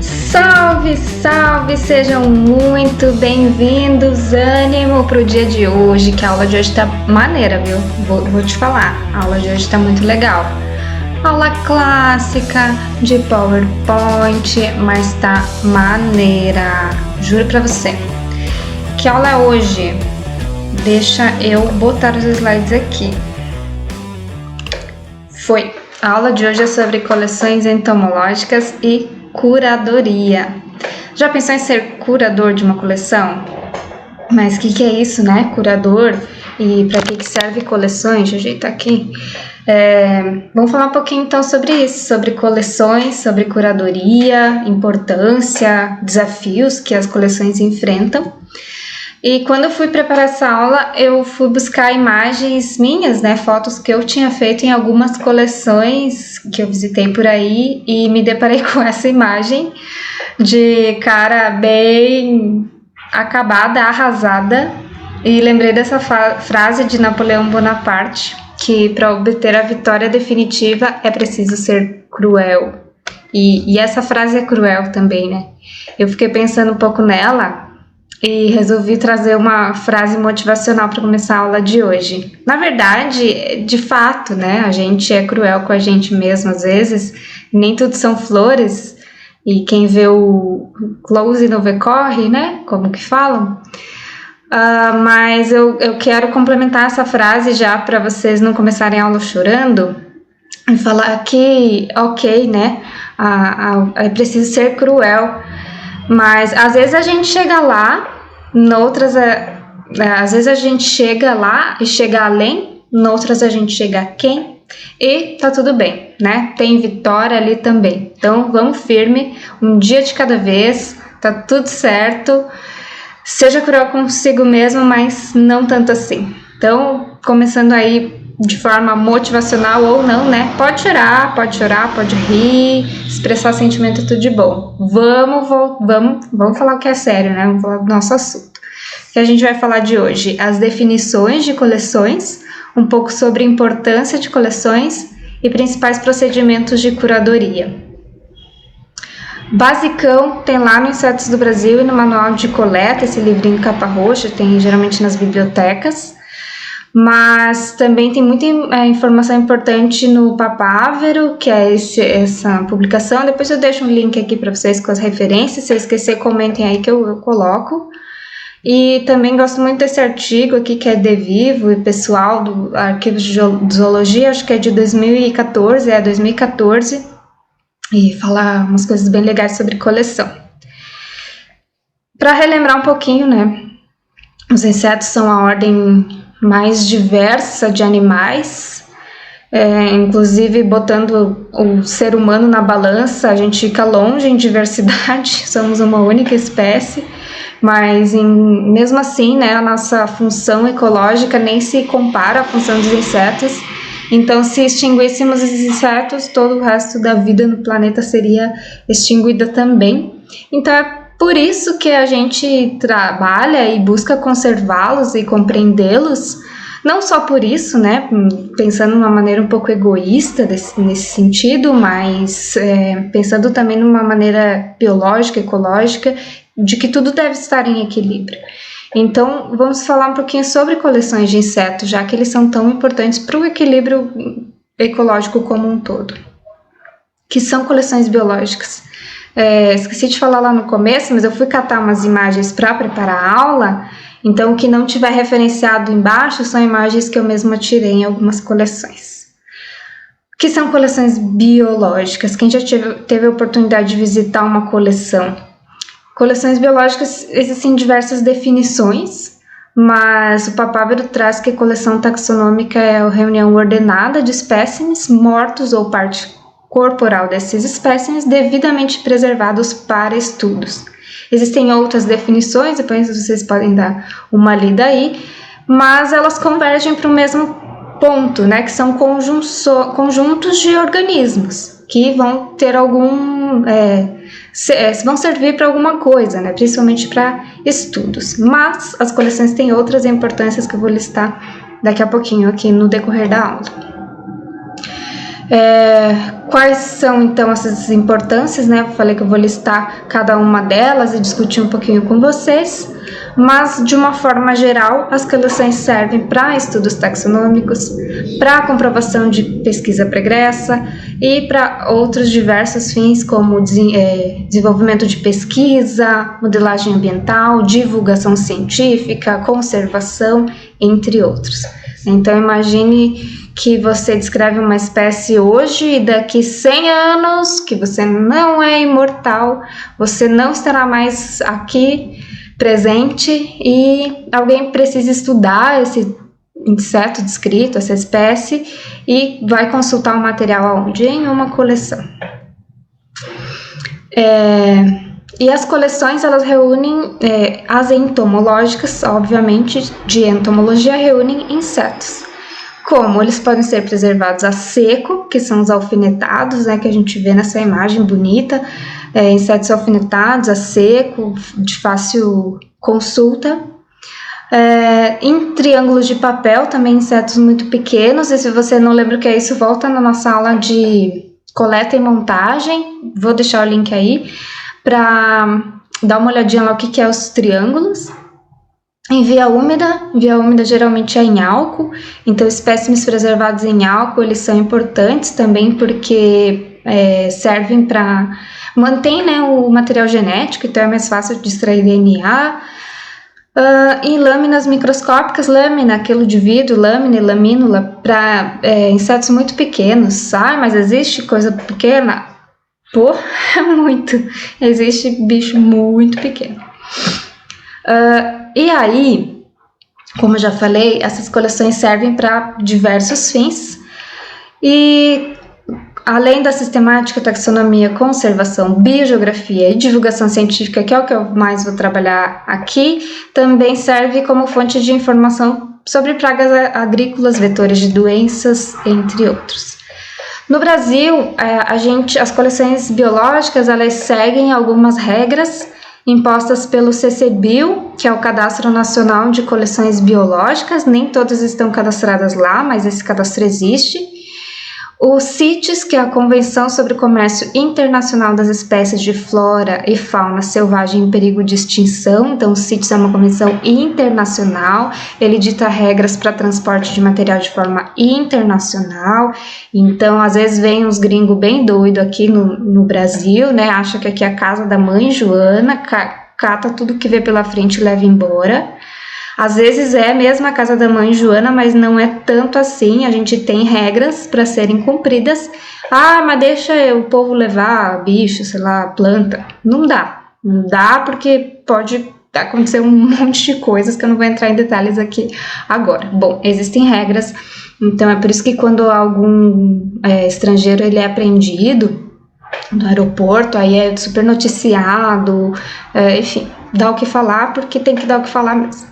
Salve, salve! Sejam muito bem-vindos, ânimo pro dia de hoje, que a aula de hoje tá maneira, viu? Vou te falar, a aula de hoje tá muito legal. Aula clássica de PowerPoint, mas tá maneira, juro pra você. Que aula é hoje? Deixa eu botar os slides aqui. Foi! A aula de hoje é sobre coleções entomológicas e curadoria. Já pensou em ser curador de uma coleção? Mas o que é isso, né? Curador? E para que serve coleções? Deixa eu ajeitar aqui. Vamos falar um pouquinho então sobre isso, sobre coleções, sobre curadoria, importância, desafios que as coleções enfrentam. E quando eu fui preparar essa aula, eu fui buscar imagens minhas, né, fotos que eu tinha feito em algumas coleções que eu visitei por aí e me deparei com essa imagem de cara bem acabada, arrasada, e lembrei dessa frase de Napoleão Bonaparte, que para obter a vitória definitiva é preciso ser cruel. E essa frase é cruel também, né? Eu fiquei pensando um pouco nela e resolvi trazer uma frase motivacional para começar a aula de hoje. Na verdade, de fato, né, a gente é cruel com a gente mesmo às vezes, nem tudo são flores, e quem vê o close não vê corre, né, como que falam. Mas eu quero complementar essa frase já para vocês não começarem a aula chorando e falar que, ok, né, é preciso ser cruel. Mas às vezes a gente chega lá, às vezes a gente chega lá e chega além, noutras a gente chega aquém e tá tudo bem, né? Tem vitória ali também. Então vamos firme, um dia de cada vez, tá tudo certo. Seja cruel consigo mesmo, mas não tanto assim. Então, começando aí de forma motivacional ou não, né? Pode chorar, pode rir, expressar sentimento, tudo de bom. Vamos falar o que é sério, né? Vamos falar do nosso assunto. Que a gente vai falar de hoje, as definições de coleções, um pouco sobre a importância de coleções e principais procedimentos de curadoria. Basicão, tem lá no Insetos do Brasil e no Manual de Coleta, esse livrinho capa roxa, tem geralmente nas bibliotecas. Mas também tem muita informação importante no Papávero, que é essa publicação. Depois eu deixo um link aqui para vocês com as referências. Se eu esquecer, comentem aí que eu coloco. E também gosto muito desse artigo aqui, que é de Vivo e pessoal do Arquivo de Zoologia, acho que é de 2014, 2014, e fala umas coisas bem legais sobre coleção. Para relembrar um pouquinho, né, os insetos são a ordem mais diversa de animais, inclusive botando o ser humano na balança, a gente fica longe em diversidade, somos uma única espécie, mas mesmo assim, né, a nossa função ecológica nem se compara à função dos insetos. Então, se extinguíssemos os insetos, todo o resto da vida no planeta seria extinguida também. Então, é por isso que a gente trabalha e busca conservá-los e compreendê-los, não só por isso, né, pensando de uma maneira um pouco egoísta nesse sentido, mas pensando também numa maneira biológica, ecológica, de que tudo deve estar em equilíbrio. Então, vamos falar um pouquinho sobre coleções de insetos, já que eles são tão importantes para o equilíbrio ecológico como um todo. Que são coleções biológicas. Esqueci de falar lá no começo, mas eu fui catar umas imagens para preparar a aula, então o que não tiver referenciado embaixo são imagens que eu mesma tirei em algumas coleções. O que são coleções biológicas? Quem já teve a oportunidade de visitar uma coleção? Coleções biológicas existem diversas definições, mas o Papávero traz que a coleção taxonômica é a reunião ordenada de espécimes mortos ou parte corporal desses espécimes devidamente preservados para estudos. Existem outras definições, depois vocês podem dar uma lida aí, mas elas convergem para o mesmo ponto, né, que são conjuntos de organismos que vão ter vão servir para alguma coisa, né, principalmente para estudos. Mas as coleções têm outras importâncias que eu vou listar daqui a pouquinho aqui no decorrer da aula. Quais são, então, essas importâncias, né? Eu falei que eu vou listar cada uma delas e discutir um pouquinho com vocês, mas, de uma forma geral, as coleções servem para estudos taxonômicos, para comprovação de pesquisa pregressa e para outros diversos fins, como desenvolvimento de pesquisa, modelagem ambiental, divulgação científica, conservação, entre outros. Então, imagine que você descreve uma espécie hoje e daqui 100 anos, que você não é imortal, você não estará mais aqui presente e alguém precisa estudar esse inseto descrito, essa espécie, e vai consultar o material aonde? Em uma coleção. E as coleções, elas reúnem, as entomológicas, obviamente, de entomologia, reúnem insetos. Como eles podem ser preservados a seco, que são os alfinetados, né, que a gente vê nessa imagem bonita, insetos alfinetados a seco, de fácil consulta. Em triângulos de papel, também insetos muito pequenos, e se você não lembra o que é isso, volta na nossa aula de coleta e montagem, vou deixar o link aí, para dar uma olhadinha lá o que é os triângulos. Em via úmida geralmente é em álcool, então espécimes preservados em álcool, eles são importantes também porque servem para manter, né, o material genético, então é mais fácil de extrair DNA. Em lâminas microscópicas, lâmina, aquilo de vidro, lâmina e lamínula, para insetos muito pequenos. Mas existe coisa pequena? Pô, muito! Existe bicho muito pequeno. E aí, como eu já falei, essas coleções servem para diversos fins e, além da sistemática, taxonomia, conservação, biogeografia e divulgação científica, que é o que eu mais vou trabalhar aqui, também serve como fonte de informação sobre pragas agrícolas, vetores de doenças, entre outros. No Brasil, as coleções biológicas, elas seguem algumas regras impostas pelo CCBio, que é o Cadastro Nacional de Coleções Biológicas. Nem todas estão cadastradas lá, mas esse cadastro existe. O CITES, que é a Convenção sobre o Comércio Internacional das Espécies de Flora e Fauna Selvagem em Perigo de Extinção. Então, o CITES é uma convenção internacional, ele dita regras para transporte de material de forma internacional. Então, às vezes vem uns gringos bem doidos aqui no Brasil, né? Acha que aqui é a casa da mãe Joana, cata tudo que vê pela frente e leva embora. Às vezes é mesmo a casa da mãe Joana, mas não é tanto assim, a gente tem regras para serem cumpridas. Mas deixa o povo levar bicho, sei lá, planta. Não dá porque pode acontecer um monte de coisas que eu não vou entrar em detalhes aqui agora. Bom, existem regras, então é por isso que quando algum estrangeiro ele é apreendido no aeroporto, aí é super noticiado, enfim, dá o que falar porque tem que dar o que falar mesmo.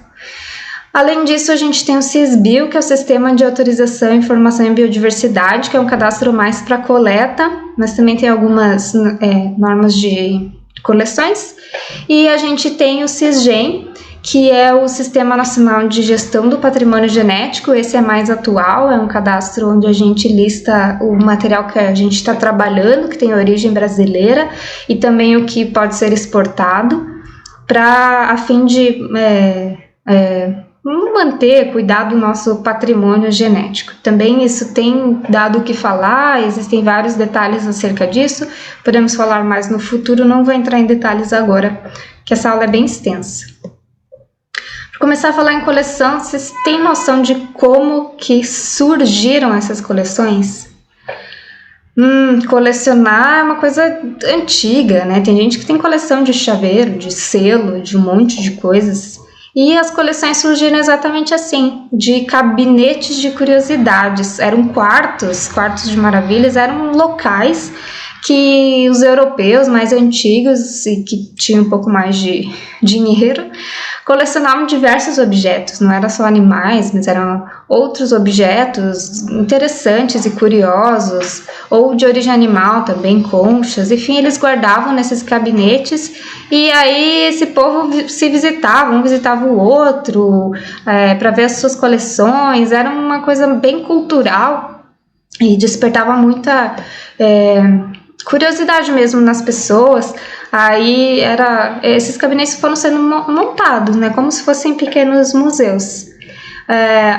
Além disso, a gente tem o CISBio, que é o Sistema de Autorização e Informação em Biodiversidade, que é um cadastro mais para coleta, mas também tem algumas normas de coleções. E a gente tem o CISGEM, que é o Sistema Nacional de Gestão do Patrimônio Genético. Esse é mais atual, é um cadastro onde a gente lista o material que a gente está trabalhando, que tem origem brasileira, e também o que pode ser exportado, a fim de manter, cuidar do nosso patrimônio genético. Também isso tem dado o que falar, existem vários detalhes acerca disso, podemos falar mais no futuro, não vou entrar em detalhes agora, que essa aula é bem extensa. Para começar a falar em coleção, vocês têm noção de como que surgiram essas coleções? Colecionar é uma coisa antiga, né? Tem gente que tem coleção de chaveiro, de selo, de um monte de coisas. E as coleções surgiram exatamente assim, de gabinetes de curiosidades. Eram quartos de maravilhas, eram locais que os europeus mais antigos e que tinham um pouco mais de dinheiro colecionavam diversos objetos, não era só animais, mas eram outros objetos interessantes e curiosos, ou de origem animal também, conchas, enfim, eles guardavam nesses gabinetes e aí esse povo se visitava, um visitava o outro para ver as suas coleções, era uma coisa bem cultural. e despertava muita curiosidade mesmo nas pessoas. Aí esses gabinetes foram sendo montados, né, como se fossem pequenos museus.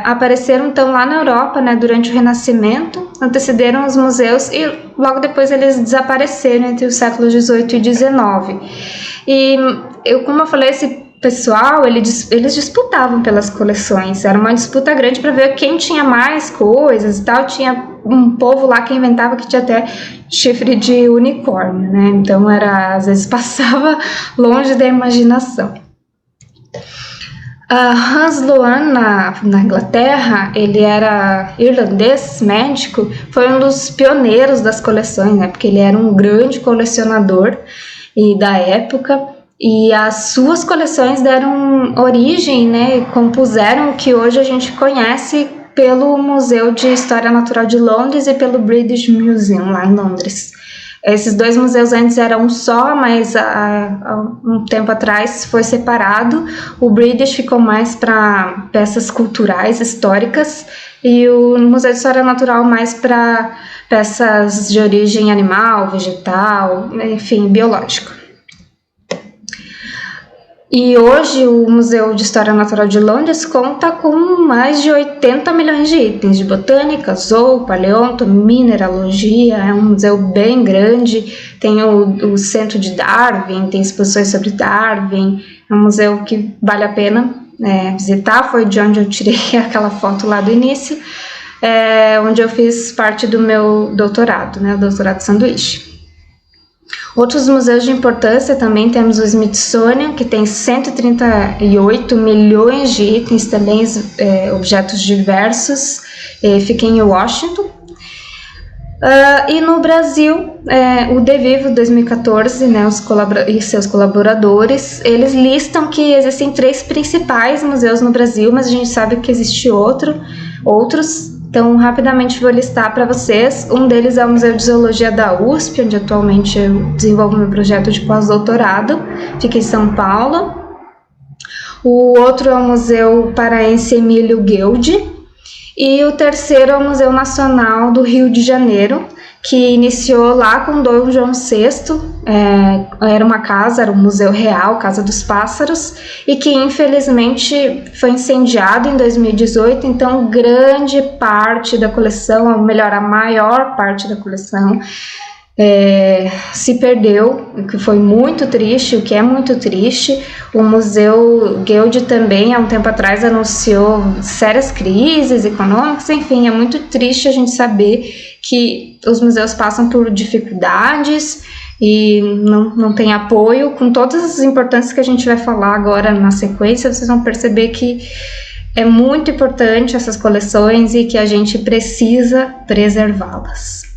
Apareceram então lá na Europa, né, durante o Renascimento, antecederam os museus e logo depois eles desapareceram entre os séculos XVIII e XIX. E como eu falei, esse pessoal, eles disputavam pelas coleções, era uma disputa grande para ver quem tinha mais coisas e tal. Tinha um povo lá que inventava que tinha até chifre de unicórnio, né? Então às vezes passava longe da imaginação. Hans Sloane, na Inglaterra, ele era irlandês, médico, foi um dos pioneiros das coleções, né? Porque ele era um grande colecionador da época, e as suas coleções deram origem, né? Compuseram o que hoje a gente conhece pelo Museu de História Natural de Londres e pelo British Museum, lá em Londres. Esses dois museus antes eram um só, mas há um tempo atrás foi separado. O British ficou mais para peças culturais, históricas, e o Museu de História Natural mais para peças de origem animal, vegetal, enfim, biológico. E hoje o Museu de História Natural de Londres conta com mais de 80 milhões de itens de botânica, zoo, paleonto, mineralogia. É um museu bem grande, tem o centro de Darwin, tem exposições sobre Darwin. É um museu que vale a pena visitar. Foi de onde eu tirei aquela foto lá do início, onde eu fiz parte do meu doutorado, né, o doutorado sanduíche. Outros museus de importância também temos o Smithsonian, que tem 138 milhões de itens, também objetos diversos, fica em Washington. E no Brasil, o DeVivo 2014, né, e seus colaboradores, eles listam que existem 3 principais museus no Brasil, mas a gente sabe que existe outros. Então, rapidamente vou listar para vocês. Um deles é o Museu de Zoologia da USP, onde atualmente eu desenvolvo meu projeto de pós-doutorado, fica em São Paulo. O outro é o Museu Paraense Emílio Gueldi. E o terceiro é o Museu Nacional do Rio de Janeiro, que iniciou lá com Dom João VI, era uma casa, era um museu real, Casa dos Pássaros, e que infelizmente foi incendiado em 2018, então grande parte da coleção, ou melhor, a maior parte da coleção, se perdeu, o que foi muito triste, o que é muito triste. O Museu Gueldi também, há um tempo atrás, anunciou sérias crises econômicas. Enfim, é muito triste a gente saber que os museus passam por dificuldades e não tem apoio. Com todas as importâncias que a gente vai falar agora na sequência, vocês vão perceber que é muito importante essas coleções e que a gente precisa preservá-las.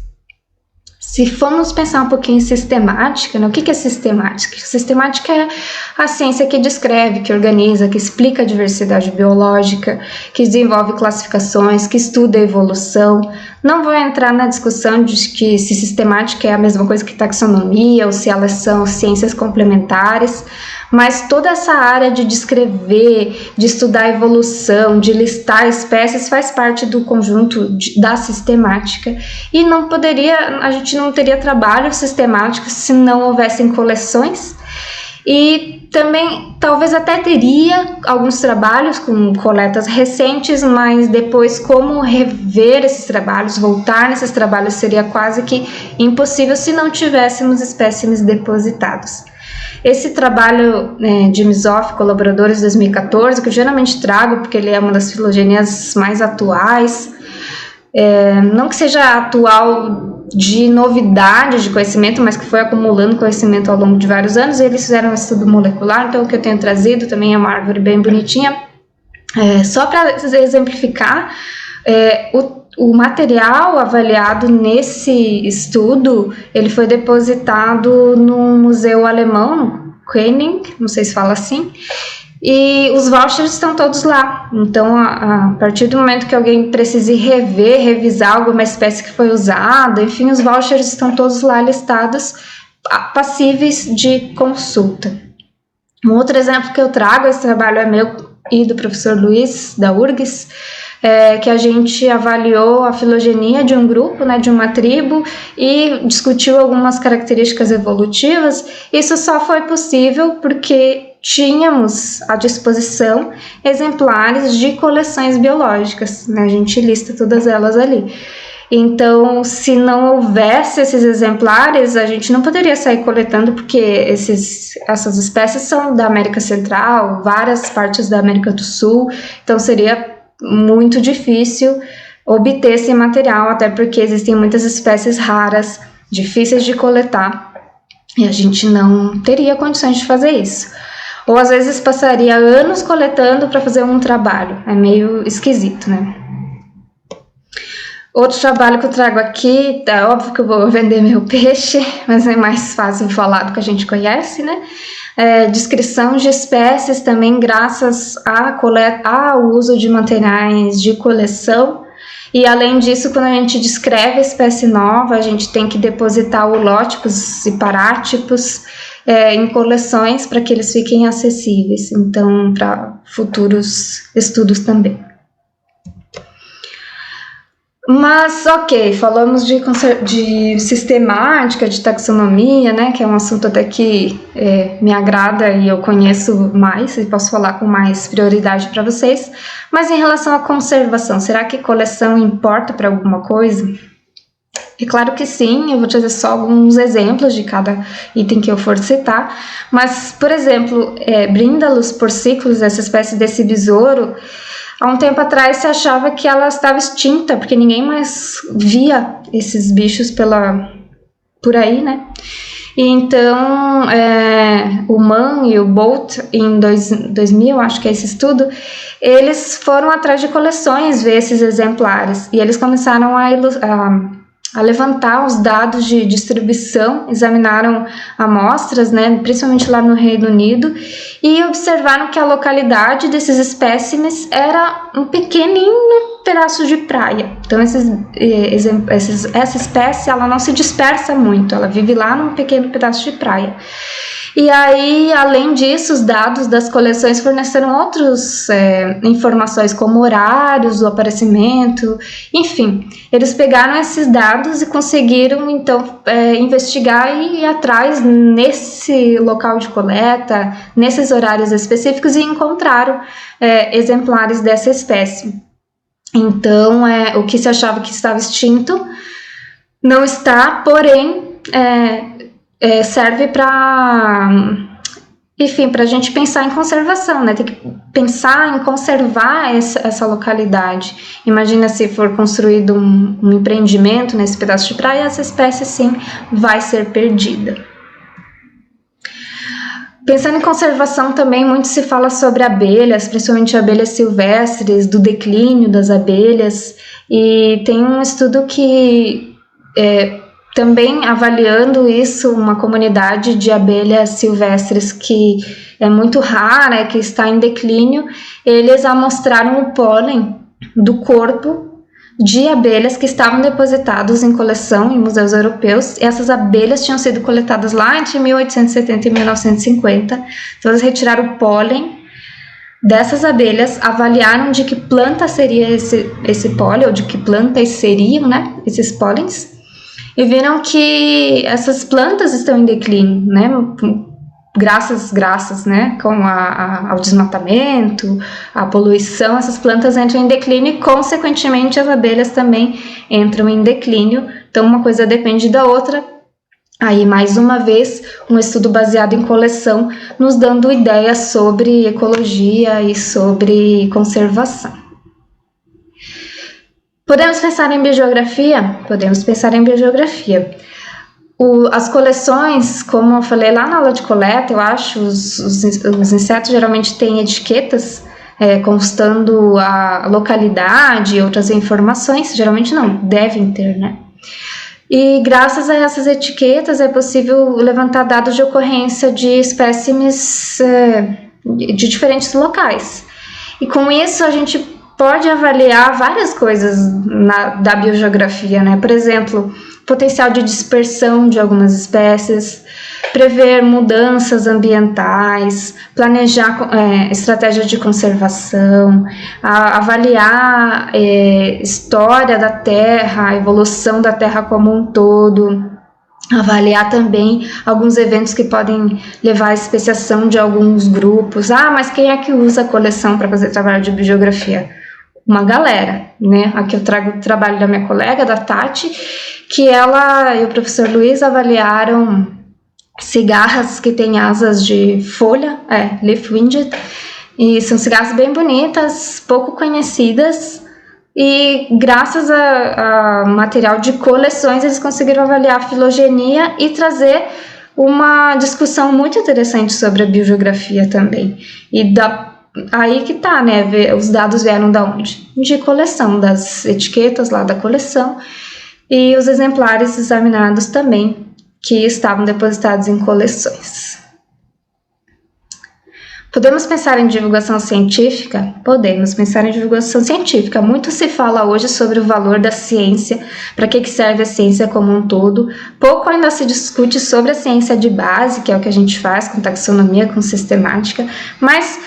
Se formos pensar um pouquinho em sistemática, né? O que é sistemática? Sistemática é a ciência que descreve, que organiza, que explica a diversidade biológica, que desenvolve classificações, que estuda a evolução. Não vou entrar na discussão de que se sistemática é a mesma coisa que taxonomia ou se elas são ciências complementares, mas toda essa área de descrever, de estudar a evolução, de listar espécies faz parte do conjunto da sistemática, e a gente não teria trabalho sistemático se não houvessem coleções. E também talvez até teria alguns trabalhos com coletas recentes, mas depois como rever esses trabalhos, voltar nesses trabalhos seria quase que impossível se não tivéssemos espécimes depositados. Esse trabalho de Mizoff, colaboradores de 2014, que eu geralmente trago porque ele é uma das filogenias mais atuais, não que seja atual de novidade de conhecimento, mas que foi acumulando conhecimento ao longo de vários anos. Eles fizeram um estudo molecular, então o que eu tenho trazido também é uma árvore bem bonitinha. Só para exemplificar, o material avaliado nesse estudo, ele foi depositado no museu alemão, Koenig, não sei se fala assim, e os vouchers estão todos lá. Então, a partir do momento que alguém precise revisar alguma espécie que foi usada, enfim, os vouchers estão todos lá listados, passíveis de consulta. Um outro exemplo que eu trago, esse trabalho é meu e do professor Luiz, da URGS, que a gente avaliou a filogenia de um grupo, né, de uma tribo, e discutiu algumas características evolutivas. Isso só foi possível porque tínhamos à disposição exemplares de coleções biológicas, né? A gente lista todas elas ali. Então, se não houvesse esses exemplares, a gente não poderia sair coletando, porque essas espécies são da América Central, várias partes da América do Sul, então seria muito difícil obter esse material, até porque existem muitas espécies raras, difíceis de coletar, e a gente não teria condições de fazer isso. Ou às vezes passaria anos coletando para fazer um trabalho, é meio esquisito, né? Outro trabalho que eu trago aqui, é óbvio que eu vou vender meu peixe, mas é mais fácil falar do que a gente conhece, né? Descrição de espécies também, graças ao uso de materiais de coleção. E além disso, quando a gente descreve a espécie nova, a gente tem que depositar holótipos e parátipos em coleções para que eles fiquem acessíveis, então para futuros estudos também. Mas, ok, falamos de sistemática, de taxonomia, né, que é um assunto até que me agrada e eu conheço mais e posso falar com mais prioridade para vocês. Mas em relação à conservação, será que coleção importa para alguma coisa? É claro que sim, eu vou trazer só alguns exemplos de cada item que eu for citar, mas, por exemplo, Brindalus porcicus, essa espécie desse besouro, há um tempo atrás se achava que ela estava extinta, porque ninguém mais via esses bichos por aí, né? E então, o Mann e o Bolt, em 2000, acho que é esse estudo, eles foram atrás de coleções ver esses exemplares, e eles começaram a levantar os dados de distribuição, examinaram amostras, né, principalmente lá no Reino Unido, e observaram que a localidade desses espécimes era um pequenino pedaço de praia. Então, essa espécie ela não se dispersa muito, ela vive lá num pequeno pedaço de praia. E aí, além disso, os dados das coleções forneceram outras informações, como horários do aparecimento, enfim. Eles pegaram esses dados e conseguiram, então, investigar e ir atrás nesse local de coleta, nesses horários específicos, e encontraram exemplares dessa espécie. Então, o que se achava que estava extinto não está, porém, serve para, enfim, para a gente pensar em conservação, né? Tem que pensar em conservar essa localidade. Imagina se for construído um empreendimento nesse pedaço de praia, essa espécie, sim, vai ser perdida. Pensando em conservação também, muito se fala sobre abelhas, principalmente abelhas silvestres, do declínio das abelhas, e tem um estudo que também avaliando isso, uma comunidade de abelhas silvestres que é muito rara, que está em declínio, eles amostraram o pólen do corpo de abelhas que estavam depositados em coleção em museus europeus. Essas abelhas tinham sido coletadas lá entre 1870 e 1950, então eles retiraram o pólen dessas abelhas, avaliaram de que planta seria esse pólen, ou de que plantas seriam, né, esses pólens, e viram que essas plantas estão em declínio, né, graças, né, com ao desmatamento, a poluição, essas plantas entram em declínio e, consequentemente, as abelhas também entram em declínio. Então, uma coisa depende da outra. Aí, mais uma vez, um estudo baseado em coleção, nos dando ideias sobre ecologia e sobre conservação. Podemos pensar em biogeografia? Podemos pensar em biogeografia. As coleções, como eu falei lá na aula de coleta, eu acho, os insetos geralmente têm etiquetas constando a localidade e outras informações, geralmente não, devem ter, né? E graças a essas etiquetas é possível levantar dados de ocorrência de espécimes de diferentes locais. E com isso a gente pode avaliar várias coisas da biogeografia, né? Por exemplo, potencial de dispersão de algumas espécies, prever mudanças ambientais, planejar estratégia de conservação, avaliar história da Terra, a evolução da Terra como um todo, avaliar também alguns eventos que podem levar à especiação de alguns grupos. Mas quem é que usa a coleção para fazer trabalho de biogeografia? Uma galera, né? Aqui eu trago o trabalho da minha colega, da Tati, que ela e o professor Luiz avaliaram cigarras que têm asas de folha, leaf-winged, e são cigarras bem bonitas, pouco conhecidas, e graças a material de coleções eles conseguiram avaliar a filogenia e trazer uma discussão muito interessante sobre a biogeografia também. E aí que tá, né? Os dados vieram da onde? De coleção, das etiquetas lá da coleção, e os exemplares examinados também, que estavam depositados em coleções. Podemos pensar em divulgação científica? Podemos pensar em divulgação científica. Muito se fala hoje sobre o valor da ciência, para que serve a ciência como um todo. Pouco ainda se discute sobre a ciência de base, que é o que a gente faz com taxonomia, com sistemática, mas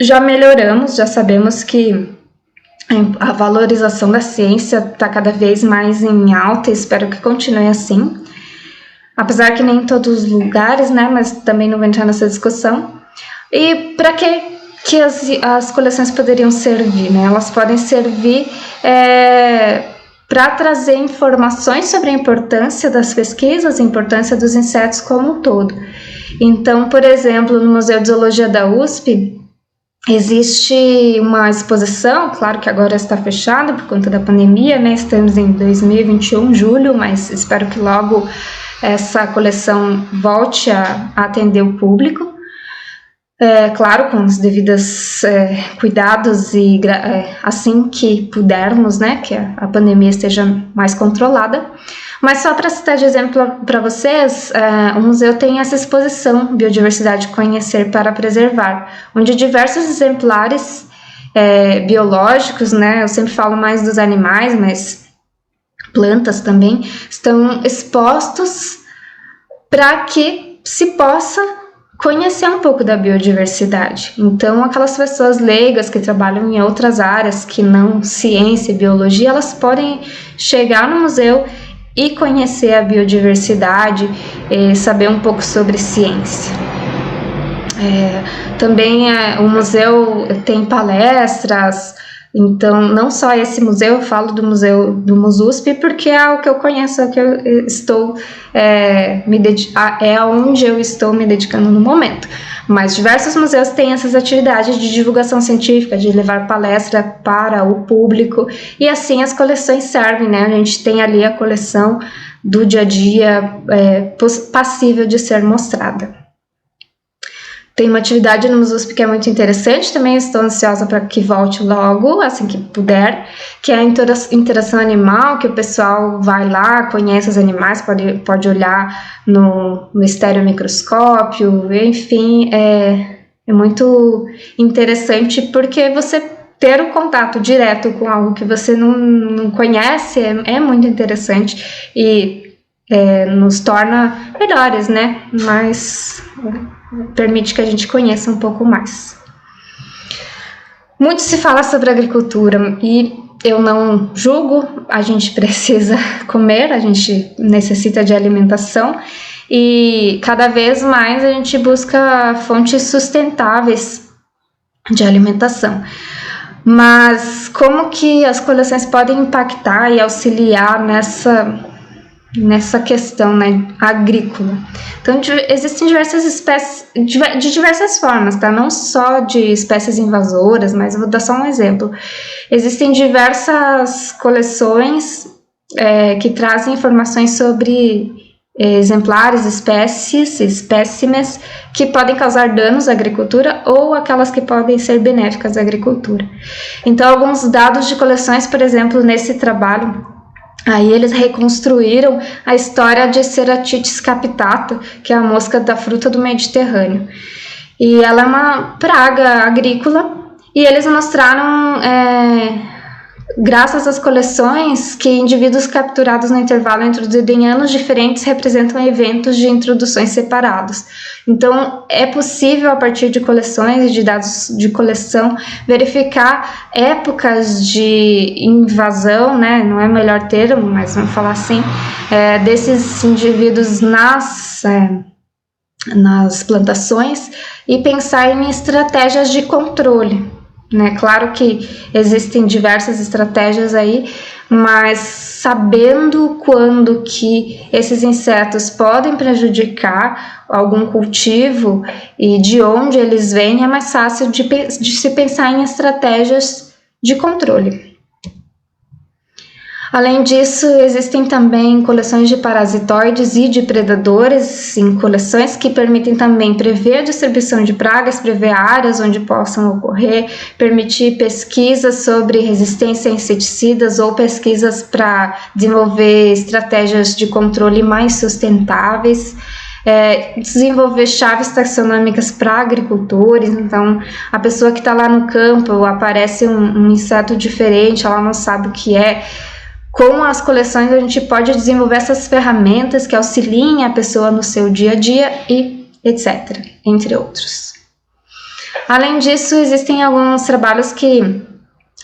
já melhoramos, já sabemos que a valorização da ciência está cada vez mais em alta, e espero que continue assim. Apesar que nem em todos os lugares, né, mas também não vou entrar nessa discussão. E para que as coleções poderiam servir, né? Elas podem servir para trazer informações sobre a importância das pesquisas, a importância dos insetos como um todo. Então, por exemplo, no Museu de Zoologia da USP, existe uma exposição, claro que agora está fechada por conta da pandemia, né? Estamos em 2021, julho, mas espero que logo essa coleção volte a atender o público, claro, com os devidos cuidados e assim que pudermos, né, que a pandemia esteja mais controlada. Mas só para citar de exemplo para vocês, o museu tem essa exposição Biodiversidade Conhecer para Preservar, onde diversos exemplares biológicos, né, eu sempre falo mais dos animais, mas plantas também, estão expostos para que se possa conhecer um pouco da biodiversidade. Então, aquelas pessoas leigas que trabalham em outras áreas que não ciência e biologia, elas podem chegar no museu e conhecer a biodiversidade, saber um pouco sobre ciência. Também o museu tem palestras. Então, não só esse museu, eu falo do Museu do MUSUSP, porque é o que eu conheço, é o que eu estou aonde eu estou me dedicando no momento. Mas diversos museus têm essas atividades de divulgação científica, de levar palestra para o público, e assim as coleções servem, né? A gente tem ali a coleção do dia a dia passível de ser mostrada. Tem uma atividade no MUSUSP que é muito interessante, também estou ansiosa para que volte logo, assim que puder, que é a interação animal, que o pessoal vai lá, conhece os animais, pode olhar no estereomicroscópio, enfim, é muito interessante porque você ter o contato direto com algo que você não conhece é muito interessante e nos torna melhores, né? Mas permite que a gente conheça um pouco mais. Muito se fala sobre agricultura e eu não julgo, a gente precisa comer, a gente necessita de alimentação e cada vez mais a gente busca fontes sustentáveis de alimentação. Mas como que as coleções podem impactar e auxiliar nessa questão, né, agrícola? Então, existem diversas espécies, de diversas formas, tá? Não só de espécies invasoras, mas eu vou dar só um exemplo. Existem diversas coleções que trazem informações sobre exemplares, espécimes que podem causar danos à agricultura ou aquelas que podem ser benéficas à agricultura. Então, alguns dados de coleções, por exemplo, nesse trabalho, aí eles reconstruíram a história de Ceratitis capitata, que é a mosca da fruta do Mediterrâneo. E ela é uma praga agrícola E eles mostraram, graças às coleções, que indivíduos capturados no intervalo introduzido em anos diferentes representam eventos de introduções separados. Então, é possível, a partir de coleções e de dados de coleção, verificar épocas de invasão, né? Não é o melhor termo, mas vamos falar assim, desses indivíduos nas plantações, e pensar em estratégias de controle, né? Claro que existem diversas estratégias aí, mas sabendo quando que esses insetos podem prejudicar algum cultivo e de onde eles vêm, é mais fácil de se pensar em estratégias de controle. Além disso, existem também coleções de parasitoides e de predadores em coleções que permitem também prever a distribuição de pragas, prever áreas onde possam ocorrer, permitir pesquisas sobre resistência a inseticidas ou pesquisas para desenvolver estratégias de controle mais sustentáveis. Desenvolver chaves taxonômicas para agricultores. Então, a pessoa que está lá no campo, aparece um inseto diferente, ela não sabe o que é. Com as coleções, a gente pode desenvolver essas ferramentas que auxiliem a pessoa no seu dia a dia e etc., entre outros. Além disso, existem alguns trabalhos que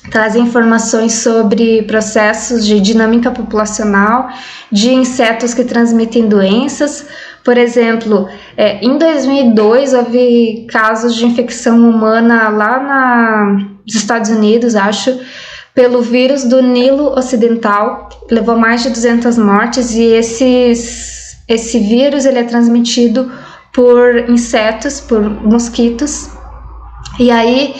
trazem informações sobre processos de dinâmica populacional de insetos que transmitem doenças. Por exemplo, em 2002 houve casos de infecção humana lá nos Estados Unidos, acho, pelo vírus do Nilo Ocidental, levou mais de 200 mortes, e esse vírus ele é transmitido por insetos, por mosquitos. E aí,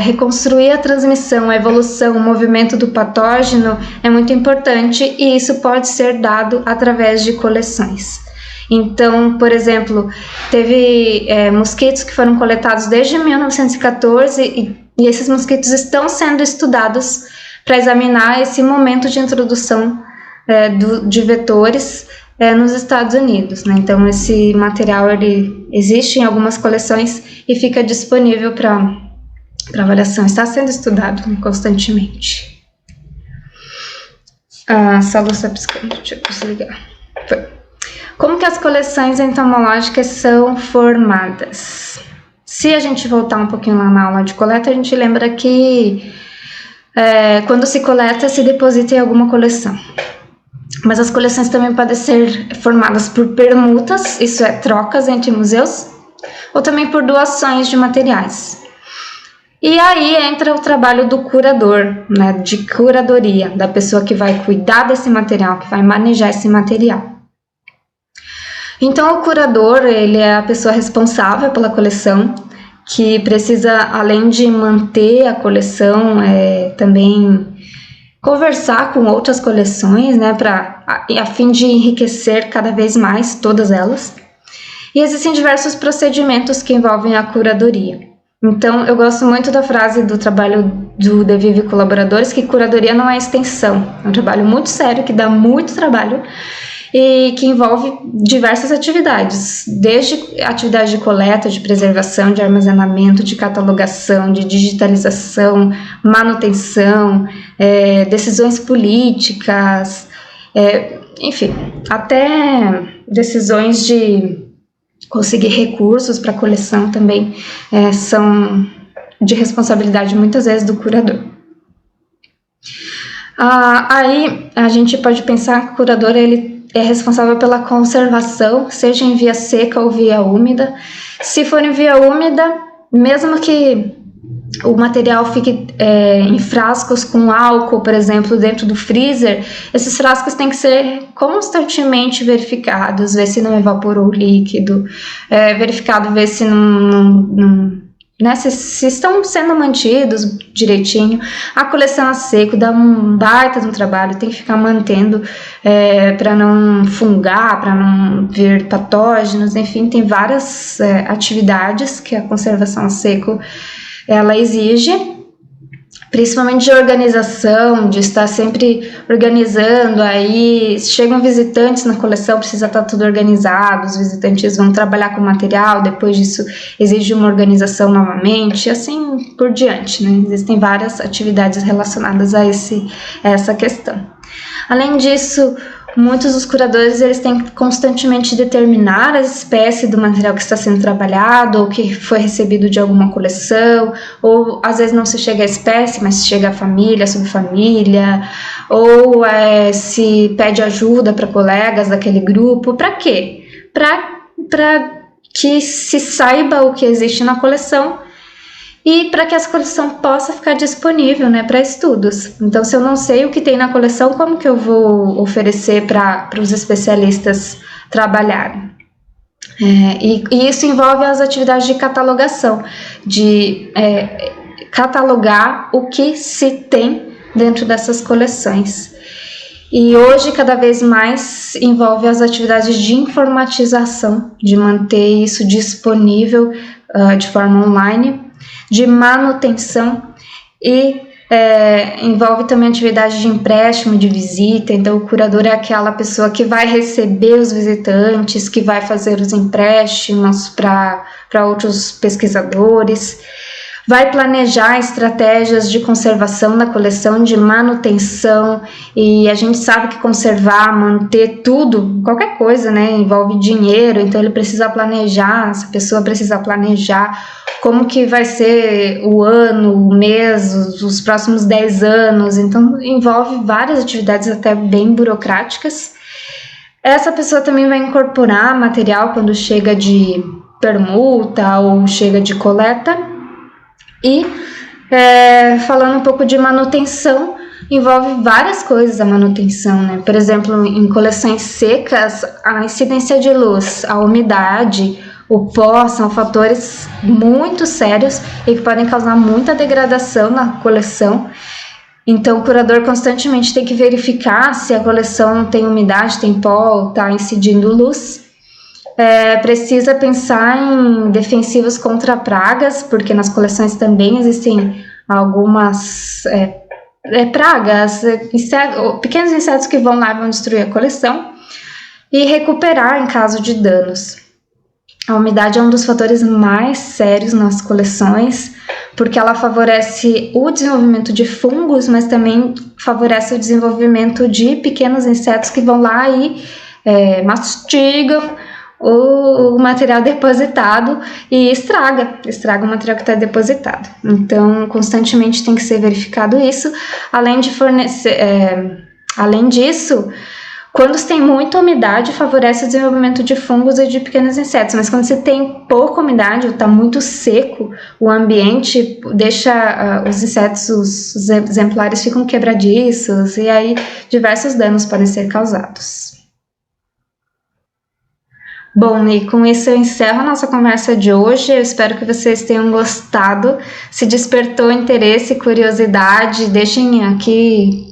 reconstruir a transmissão, a evolução, o movimento do patógeno é muito importante, e isso pode ser dado através de coleções. Então, por exemplo, teve mosquitos que foram coletados desde 1914 e esses mosquitos estão sendo estudados para examinar esse momento de introdução de vetores nos Estados Unidos, né? Então, esse material ele existe em algumas coleções e fica disponível para avaliação. Está sendo estudado, né, constantemente. Essa luz está piscando, deixa eu desligar. Foi. Como que as coleções entomológicas são formadas? Se a gente voltar um pouquinho lá na aula de coleta, a gente lembra que quando se coleta, se deposita em alguma coleção. Mas as coleções também podem ser formadas por permutas, isso é, trocas entre museus, ou também por doações de materiais. E aí entra o trabalho do curador, né, de curadoria, da pessoa que vai cuidar desse material, que vai manejar esse material. Então, o curador, ele é a pessoa responsável pela coleção, que precisa, além de manter a coleção, também conversar com outras coleções, né, a fim de enriquecer cada vez mais todas elas. E existem diversos procedimentos que envolvem a curadoria. Então, eu gosto muito da frase do trabalho do De Vive Colaboradores, que curadoria não é extensão, é um trabalho muito sério, que dá muito trabalho, e que envolve diversas atividades, desde atividades de coleta, de preservação, de armazenamento, de catalogação, de digitalização, manutenção, decisões políticas, enfim, até decisões de conseguir recursos para a coleção também são de responsabilidade muitas vezes do curador. Aí a gente pode pensar que o curador ele é responsável pela conservação, seja em via seca ou via úmida. Se for em via úmida, mesmo que o material fique em frascos com álcool, por exemplo, dentro do freezer, esses frascos têm que ser constantemente verificados, ver se não evaporou o líquido, verificado, ver se se estão sendo mantidos direitinho. A coleção a seco dá um baita de um trabalho, tem que ficar mantendo para não fungar, para não vir patógenos, enfim, tem várias atividades que a conservação a seco ela exige. principalmente de organização, de estar sempre organizando. Aí chegam visitantes na coleção, precisa estar tudo organizado, os visitantes vão trabalhar com material, depois disso exige uma organização novamente, e assim por diante, né? Existem várias atividades relacionadas a essa questão. Além disso, muitos dos curadores eles têm que constantemente determinar a espécie do material que está sendo trabalhado, ou que foi recebido de alguma coleção, ou às vezes não se chega à espécie, mas chega à família, subfamília, ou se pede ajuda para colegas daquele grupo. Para quê? Para que se saiba o que existe na coleção e para que essa coleção possa ficar disponível, né, para estudos. Então, se eu não sei o que tem na coleção, como que eu vou oferecer para os especialistas trabalharem? E isso envolve as atividades de catalogação, de catalogar o que se tem dentro dessas coleções. E hoje, cada vez mais, envolve as atividades de informatização, de manter isso disponível de forma online, de manutenção e envolve também atividade de empréstimo, de visita. Então o curador é aquela pessoa que vai receber os visitantes, que vai fazer os empréstimos para outros pesquisadores, vai planejar estratégias de conservação da coleção, de manutenção, e a gente sabe que conservar, manter tudo, qualquer coisa, né, envolve dinheiro, então ele precisa planejar, essa pessoa precisa planejar como que vai ser o ano, o mês, os próximos 10 anos, então envolve várias atividades até bem burocráticas. Essa pessoa também vai incorporar material quando chega de permuta ou chega de coleta. E falando um pouco de manutenção, envolve várias coisas a manutenção, né? Por exemplo, em coleções secas, a incidência de luz, a umidade, o pó são fatores muito sérios e que podem causar muita degradação na coleção. Então, o curador constantemente tem que verificar se a coleção tem umidade, tem pó, está incidindo luz. Precisa pensar em defensivos contra pragas, porque nas coleções também existem algumas pragas, pequenos insetos que vão lá e vão destruir a coleção, e recuperar em caso de danos. A umidade é um dos fatores mais sérios nas coleções, porque ela favorece o desenvolvimento de fungos, mas também favorece o desenvolvimento de pequenos insetos que vão lá e mastigam o material depositado e estraga o material que está depositado. Então, constantemente tem que ser verificado isso, além disso, quando se tem muita umidade, favorece o desenvolvimento de fungos e de pequenos insetos, mas quando se tem pouca umidade ou está muito seco, o ambiente deixa os insetos, os exemplares ficam quebradiços, e aí diversos danos podem ser causados. Bom, e com isso eu encerro a nossa conversa de hoje. Eu espero que vocês tenham gostado. Se despertou interesse e curiosidade, deixem aqui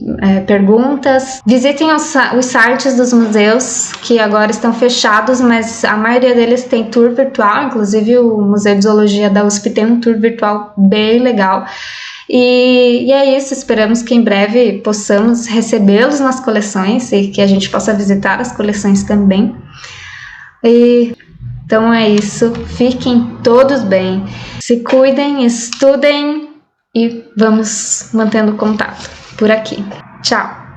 perguntas. Visitem os sites dos museus, que agora estão fechados, mas a maioria deles tem tour virtual. Inclusive o Museu de Zoologia da USP tem um tour virtual bem legal. E é isso, esperamos que em breve possamos recebê-los nas coleções e que a gente possa visitar as coleções também. Então é isso, fiquem todos bem, se cuidem, estudem e vamos mantendo contato por aqui. Tchau!